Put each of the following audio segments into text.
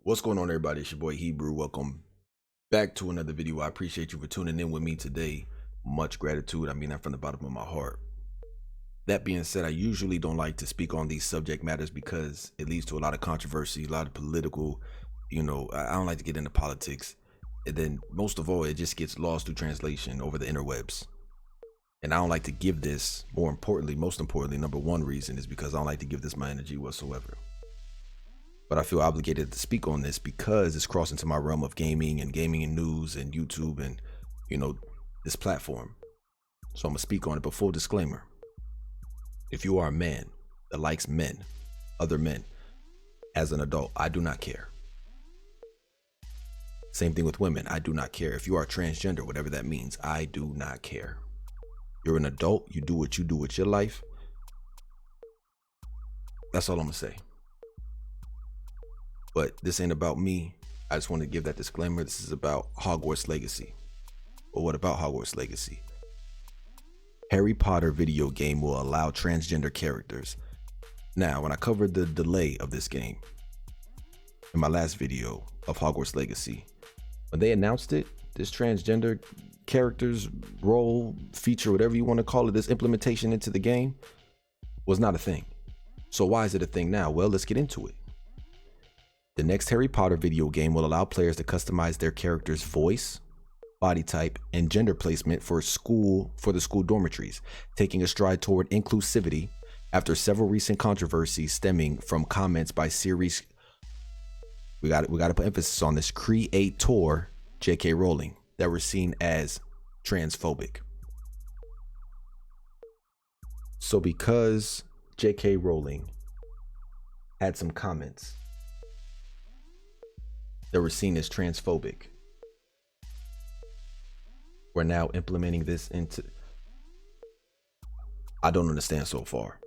What's going on, everybody? It's your boy Hebrew. Welcome back to another video. I appreciate you for tuning in with me today. Much gratitude. I mean that from the bottom of my heart. That being said, I usually don't like to speak on these subject matters because it leads to a lot of controversy, a lot of political, I don't like to get into politics. And then most of all, it just gets lost through translation over the interwebs. And I don't like to give this, most importantly, number one reason is because I don't like to give this my energy whatsoever. But I feel obligated to speak on this because it's crossed into my realm of gaming and news and YouTube and, this platform. So I'm gonna speak on it, but full disclaimer. If you are a man that likes men, other men, as an adult, I do not care. Same thing with women, I do not care. If you are transgender, whatever that means, I do not care. You're an adult, you do what you do with your life. That's all I'm gonna say. But this ain't about me. I just want to give that disclaimer. This is about Hogwarts Legacy. Well, what about Hogwarts Legacy? Harry Potter video game will allow transgender characters. Now, when I covered the delay of this game in my last video of Hogwarts Legacy, when they announced it, this transgender characters role, feature, whatever you want to call it, this implementation into the game was not a thing. So why is it a thing now? Well, let's get into it. The next Harry Potter video game will allow players to customize their character's voice, body type, and gender placement for the school dormitories, taking a stride toward inclusivity after several recent controversies stemming from comments by series. We got to put emphasis on this, creator J.K. Rowling, that were seen as transphobic. So because J.K. Rowling had some comments that were seen as transphobic, we're now implementing this into. I don't understand so far.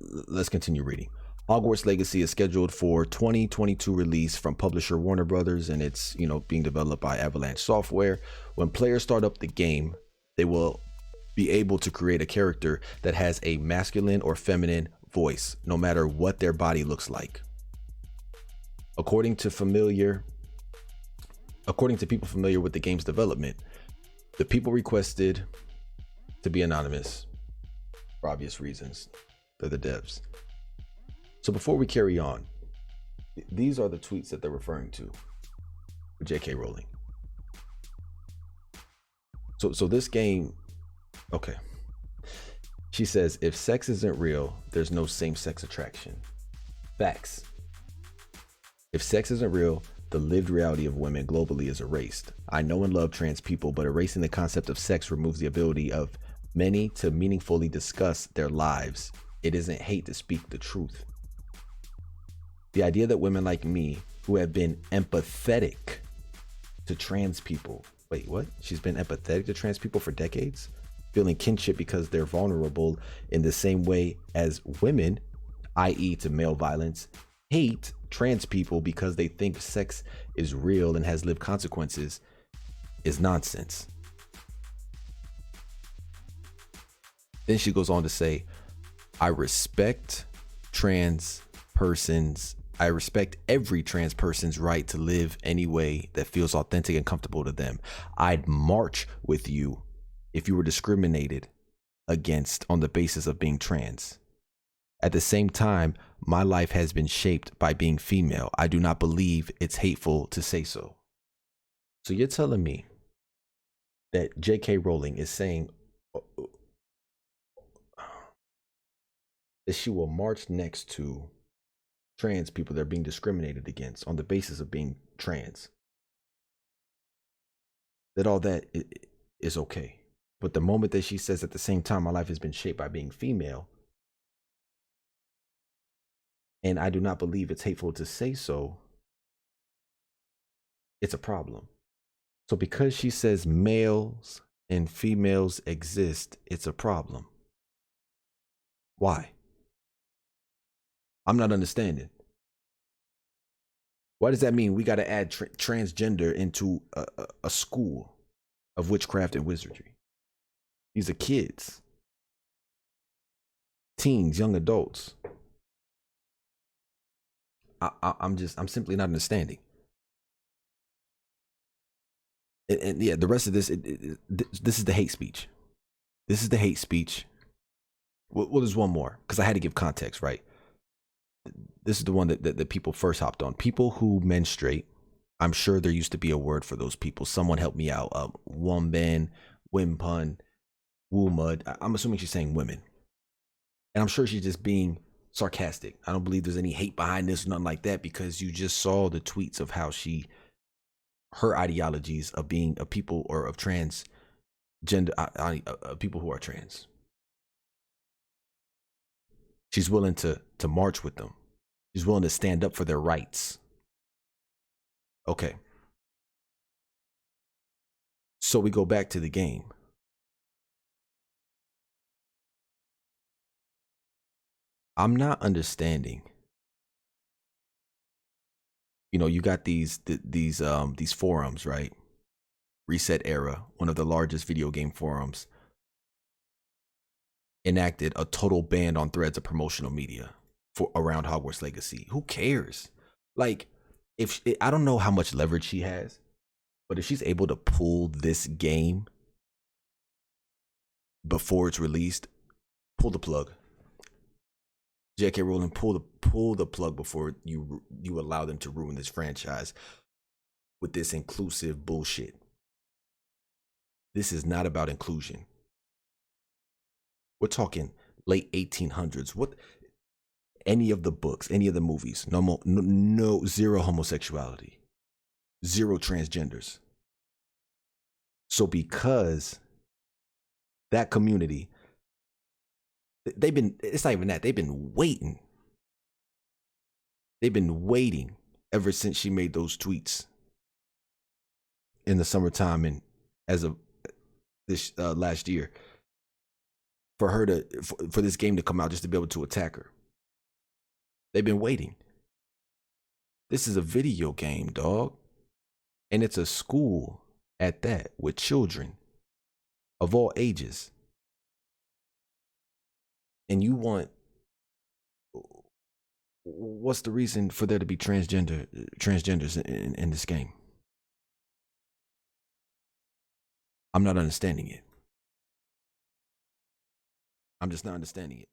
Let's continue reading. Hogwarts Legacy is scheduled for 2022 release from publisher Warner Brothers, and it's being developed by Avalanche Software. When players start up the game, they will be able to create a character that has a masculine or feminine voice, no matter what their body looks like. According to people familiar with the game's development, the people requested to be anonymous for obvious reasons. They're the devs. So before we carry on, these are the tweets that they're referring to with J.K. Rowling. So this game, okay. She says, if sex isn't real, there's no same-sex attraction. Facts. If sex isn't real, the lived reality of women globally is erased. I know and love trans people, but erasing the concept of sex removes the ability of many to meaningfully discuss their lives. It isn't hate to speak the truth. The idea that women like me, who have been empathetic to trans people, wait, what? She's been empathetic to trans people for decades? Feeling kinship because they're vulnerable in the same way as women, i.e. to male violence, hate trans people because they think sex is real and has lived consequences is nonsense. Then she goes on to say, I respect every trans person's right to live any way that feels authentic and comfortable to them. I'd march with you if you were discriminated against on the basis of being trans. At the same time, my life has been shaped by being female. I do not believe it's hateful to say so. So you're telling me that J.K. Rowling is saying that she will march next to trans people that are being discriminated against on the basis of being trans. That all that is okay. But the moment that she says at the same time, my life has been shaped by being female, and I do not believe it's hateful to say so, it's a problem. So because she says males and females exist, it's a problem. Why? I'm not understanding. Why does that mean we got to add transgender into a school of witchcraft and wizardry? These are kids, teens, young adults. I'm simply not understanding. And yeah, the rest of this, this is the hate speech. This is the hate speech. Well, there's one more because I had to give context, right? This is the one that people first hopped on. People who menstruate. I'm sure there used to be a word for those people. Someone help me out. Womban, Wimpun, Woomud. I'm assuming she's saying women. And I'm sure she's just being sarcastic. I don't believe there's any hate behind this, nothing like that, because you just saw the tweets of how her ideologies of being a people or of transgender, people who are trans. She's willing to march with them. She's willing to stand up for their rights. Okay. So we go back to the game. I'm not understanding. You know, you got these forums, right? Reset Era, one of the largest video game forums, enacted a total ban on threads of promotional media for around Hogwarts Legacy. Who cares? Like, I don't know how much leverage she has, but if she's able to pull this game before it's released, pull the plug. J.K. Rowling, pull the plug before you allow them to ruin this franchise with this inclusive bullshit. This is not about inclusion. We're talking late 1800s. What? Any of the books, any of the movies, no, zero homosexuality, zero transgenders. So because that community, it's not even that, they've been waiting. They've been waiting ever since she made those tweets in the summertime and as of this last year for her for this game to come out just to be able to attack her. They've been waiting. This is a video game, dog. And it's a school at that with children of all ages. And you want, what's the reason for there to be transgenders in this game? I'm not understanding it. I'm just not understanding it.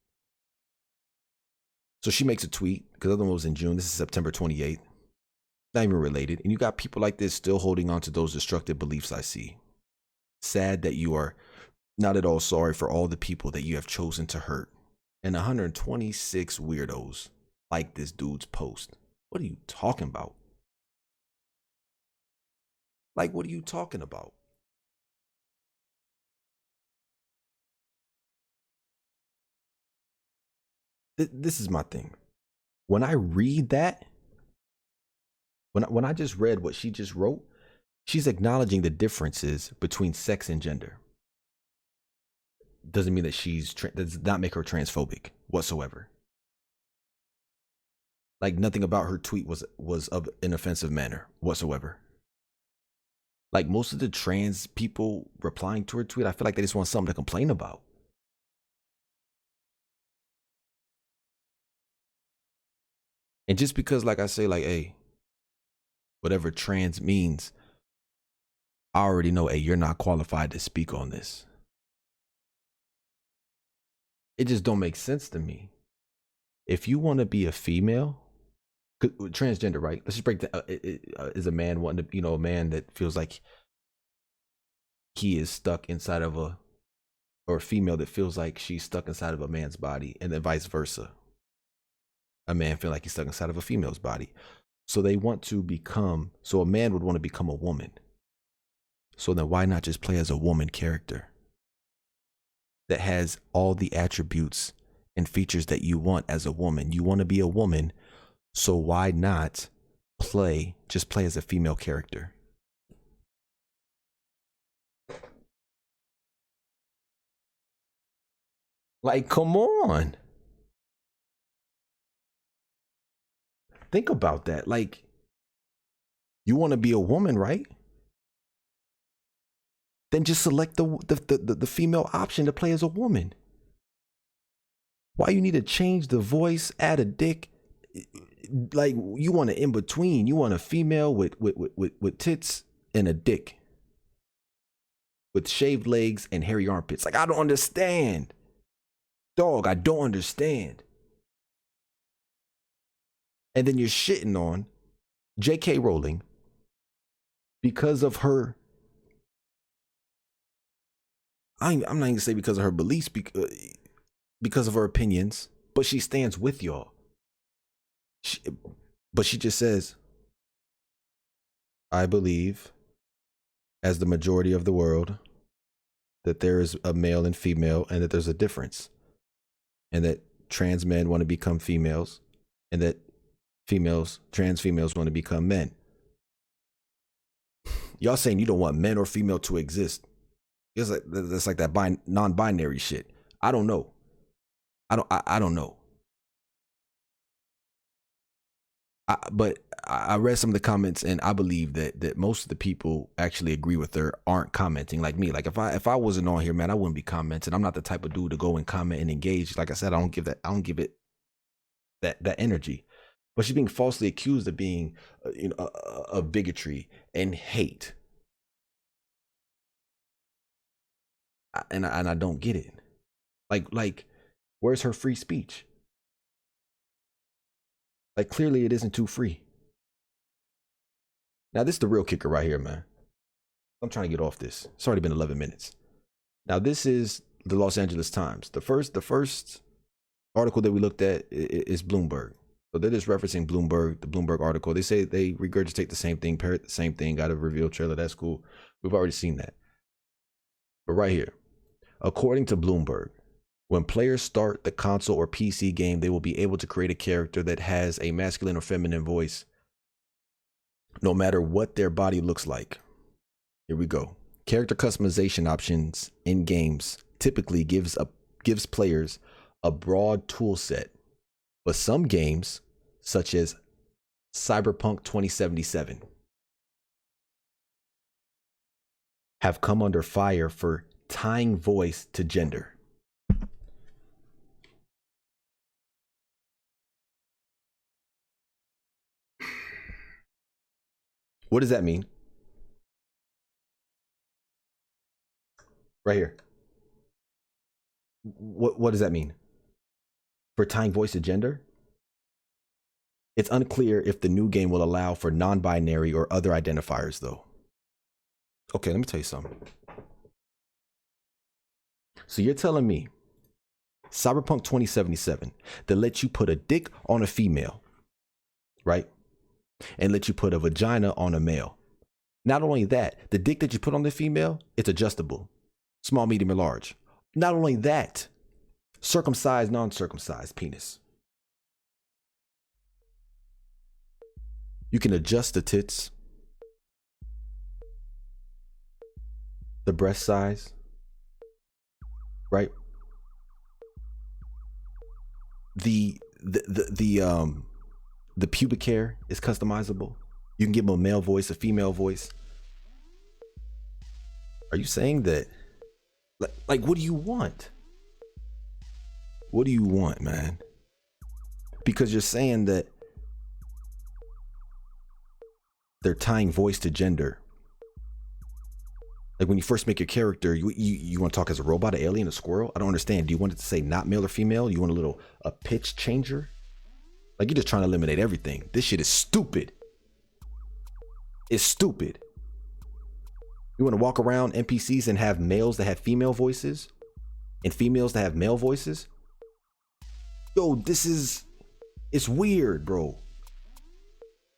So she makes a tweet, because the other one was in June. This is September 28th. Not even related. And you got people like this still holding on to those destructive beliefs I see. Sad that you are not at all sorry for all the people that you have chosen to hurt. And 126 weirdos like this dude's post. What are you talking about? Like, what are you talking about? This is my thing. When I read that, when I just read what she just wrote, she's acknowledging the differences between sex and gender. Doesn't mean that does not make her transphobic whatsoever. Like, nothing about her tweet was of an offensive manner whatsoever. Like, most of the trans people replying to her tweet, I feel like they just want something to complain about. And just because, like I say, like, hey, whatever trans means, I already know, hey, you're not qualified to speak on this. It just don't make sense to me. If you want to be a female, transgender, right? Let's just break that. Is a man wanting to, a man that feels like he is stuck inside of or a female that feels like she's stuck inside of a man's body, and then vice versa. A man feel like he's stuck inside of a female's body. So they want to so a man would want to become a woman. So then why not just play as a woman character that has all the attributes and features that you want as a woman? You want to be a woman, so why not just play as a female character? Like, come on. Think about that. Like, you want to be a woman, right? Then just select the female option to play as a woman. Why you need to change the voice, add a dick? like you want an in between. You want a female with tits and a dick, with shaved legs and hairy armpits. Like, I don't understand, dog. I don't understand. And then you're shitting on J.K. Rowling because of her. I'm not even gonna say because of her beliefs, because of her opinions, but she stands with y'all. But she just says, I believe, as the majority of the world, that there is a male and female, and that there's a difference, and that trans men want to become females, and that trans females want to become men. Y'all saying you don't want men or female to exist. That's like that non-binary shit. I don't know. I don't know. But I read some of the comments, and I believe that most of the people actually agree with her, aren't commenting like me. Like, if I wasn't on here, man, I wouldn't be commenting. I'm not the type of dude to go and comment and engage. Like I said, I don't give it that energy. But she's being falsely accused of being, of bigotry and hate. And I don't get it. Like, where's her free speech? Like, clearly it isn't too free. Now, this is the real kicker right here, man. I'm trying to get off this. It's already been 11 minutes. Now, this is the Los Angeles Times. The first article that we looked at is Bloomberg. So they're just referencing Bloomberg, the Bloomberg article. They say they regurgitate the same thing, parrot the same thing, got a reveal trailer. That's cool. We've already seen that. But right here, according to Bloomberg, when players start the console or PC game, they will be able to create a character that has a masculine or feminine voice, no matter what their body looks like. Here we go. Character customization options in games typically gives players a broad tool set, but some games, such as Cyberpunk 2077, have come under fire for tying voice to gender. What does that mean? Right here. What does that mean? For tying voice to gender? It's unclear if the new game will allow for non-binary or other identifiers, though. Okay, let me tell you something. So you're telling me Cyberpunk 2077 that lets you put a dick on a female, right? And let you put a vagina on a male. Not only that, the dick that you put on the female, it's adjustable. Small, medium, or large. Not only that, circumcised, non-circumcised penis. You can adjust the tits, the breast size, right? The pubic hair is customizable. You can give them a male voice, a female voice. Are you saying that, like, what do you want? What do you want, man? Because you're saying that they're tying voice to gender. Like, when you first make your character, you want to talk as a robot, an alien, a squirrel? I don't understand. Do you want it to say not male or female? You want a pitch changer? Like, you're just trying to eliminate everything. This shit is stupid. It's stupid. You want to walk around NPCs and have males that have female voices and females that have male voices? Yo, it's weird, bro.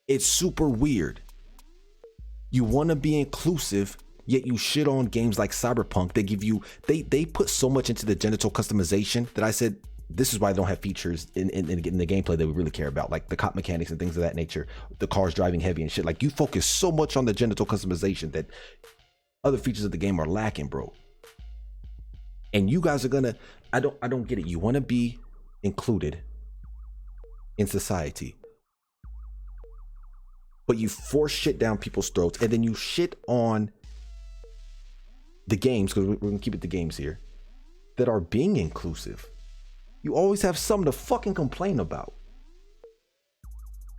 It's super weird. You want to be inclusive, yet you shit on games like Cyberpunk. They give you, they put so much into the genital customization that I said, this is why they don't have features in the gameplay that we really care about, like the cop mechanics and things of that nature, the cars driving heavy and shit. Like, you focus so much on the genital customization that other features of the game are lacking, bro. And you guys are gonna, I don't get it. You want to be included in society, but you force shit down people's throats, and then you shit on the games, because we're gonna keep it the games here, that are being inclusive. You always have something to fucking complain about.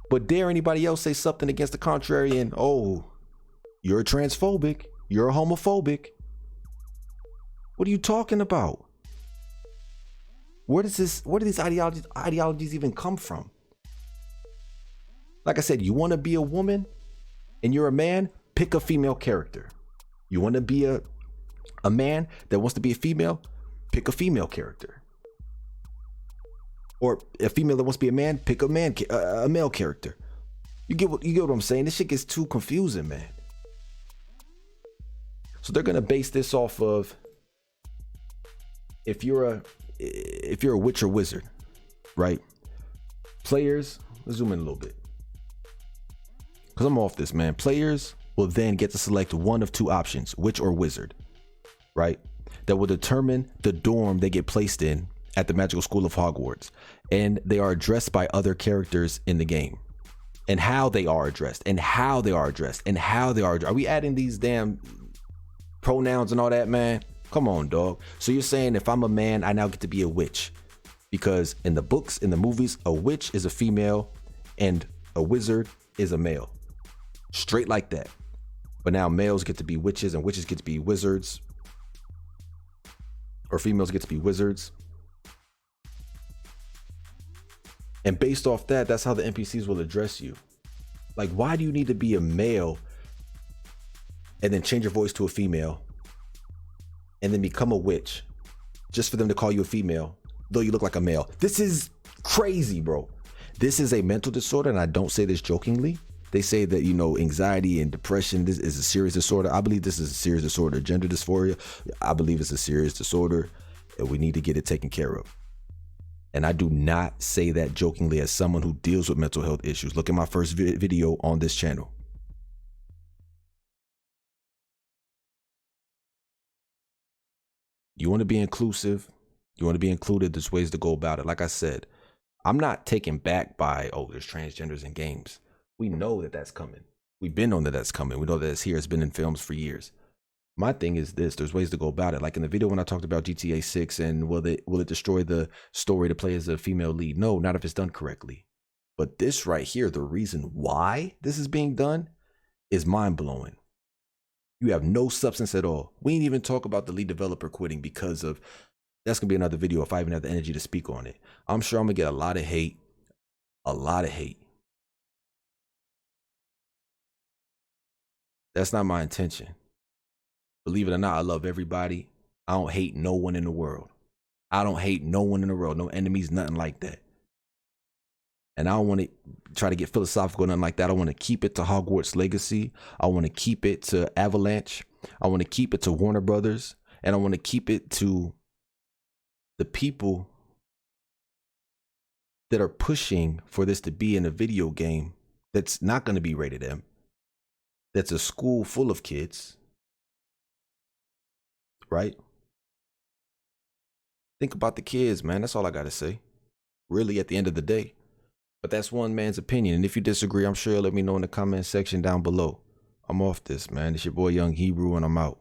But dare anybody else say something against the contrary and, oh, you're transphobic, you're homophobic. What are you talking about? Where do these ideologies even come from? Like I said, you want to be a woman and you're a man, pick a female character. You want to be a man that wants to be a female, pick a female character. Or a female that wants to be a man, pick a male character. You get what I'm saying? This shit gets too confusing, man. So they're gonna base this off of if you're a witch or wizard, right? Players, let's zoom in a little bit. Cause I'm off this, man. Players will then get to select one of two options, witch or wizard, right? That will determine the dorm they get placed in at the magical school of Hogwarts. And they are addressed by other characters in the game. And how they are addressed, Are we adding these damn pronouns and all that, man? Come on, dog. So you're saying if I'm a man, I now get to be a witch. Because in the books, in the movies, a witch is a female and a wizard is a male. Straight like that. But now males get to be witches and witches get to be wizards. Or females get to be wizards. And based off that, that's how the NPCs will address you. Like, why do you need to be a male and then change your voice to a female and then become a witch just for them to call you a female, though you look like a male? This is crazy, bro. This is a mental disorder, and I don't say this jokingly. They say that, anxiety and depression, this is a serious disorder. I believe this is a serious disorder. Gender dysphoria, I believe it's a serious disorder, and we need to get it taken care of. And I do not say that jokingly as someone who deals with mental health issues. Look at my first video on this channel. You want to be inclusive, you want to be included, there's ways to go about it. Like I said, I'm not taken back by, oh, there's transgenders in games. We know that that's coming. We've been on that's coming. We know that it's here. It's been in films for years. My thing is this, there's ways to go about it. Like in the video when I talked about GTA 6 and will it destroy the story to play as a female lead? No, not if it's done correctly. But this right here, the reason why this is being done is mind-blowing. You have no substance at all. We ain't even talk about the lead developer quitting because of, that's gonna be another video if I even have the energy to speak on it. I'm sure I'm gonna get a lot of hate. That's not my intention. Believe it or not, I love everybody. I don't hate no one in the world. No enemies, nothing like that. And I don't want to try to get philosophical, nothing like that. I want to keep it to Hogwarts Legacy. I want to keep it to Avalanche. I want to keep it to Warner Brothers. And I want to keep it to the people that are pushing for this to be in a video game that's not going to be rated M. That's a school full of kids. Right? Think about the kids, man. That's all I got to say. Really, at the end of the day. But that's one man's opinion. And if you disagree, I'm sure you'll let me know in the comment section down below. I'm off this, man. It's your boy Young Hebrew, and I'm out.